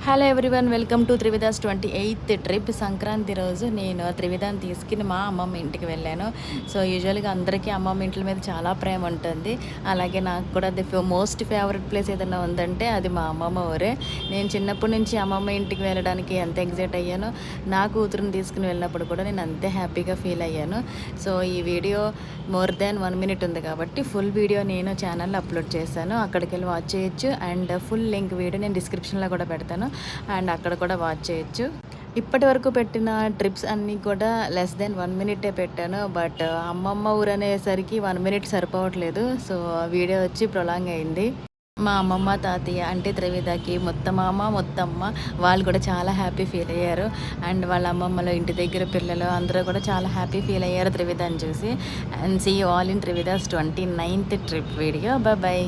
Hello everyone, welcome to Trividha's 28th trip. Sankranti రోజు నేను త్రివిధాని తీసుకుని మా అమ్మమ్మ ఇంటికి వెళ్ళాను. సో యూజువల్గా అందరికీ అమ్మమ్మ ఇంట్ల మీద చాలా ప్రేమ ఉంటుంది. అలాగే నాకు కూడా మోస్ట్ ఫేవరెట్ ప్లేస్ ఏదైనా ఉందంటే అది మా అమ్మమ్మ ఊరే. నేను చిన్నప్పటి నుంచి అమ్మమ్మ ఇంటికి వెళ్ళడానికి ఎంత ఎగ్జైట్ అయ్యానో, నా కూతురుని తీసుకుని వెళ్ళినప్పుడు కూడా నేను అంతే హ్యాపీగా ఫీల్ అయ్యాను. సో ఈ వీడియో మోర్ దాన్ 1 minute ఉంది కాబట్టి ఫుల్ వీడియో నేను ఛానల్లో అప్లోడ్ చేశాను. అక్కడికి వెళ్ళి వాచ్ చేయొచ్చు. అండ్ ఫుల్ లింక్ వీడియో నేను డిస్క్రిప్షన్లో కూడా పెడతాను. అండ్ అక్కడ కూడా వాచ్ చేయొచ్చు. ఇప్పటి వరకు పెట్టిన ట్రిప్స్ అన్నీ కూడా లెస్ దెన్ 1 minute పెట్టాను. బట్ అమ్మమ్మ ఊరు అనేసరికి 1 minute సరిపోవట్లేదు. సో వీడియో వచ్చి ప్రొలాంగ్ అయింది. మా అమ్మమ్మ తాతయ్య అంటే త్రివిధకి మొత్తమామ మొత్తమ్మ వాళ్ళు కూడా చాలా హ్యాపీ ఫీల్ అయ్యారు. అండ్ వాళ్ళ అమ్మమ్మలో ఇంటి దగ్గర పిల్లలు అందరూ కూడా చాలా హ్యాపీ ఫీల్ అయ్యారు త్రివిధని చూసి. And see you all in Trividha's 29th trip video. Bye.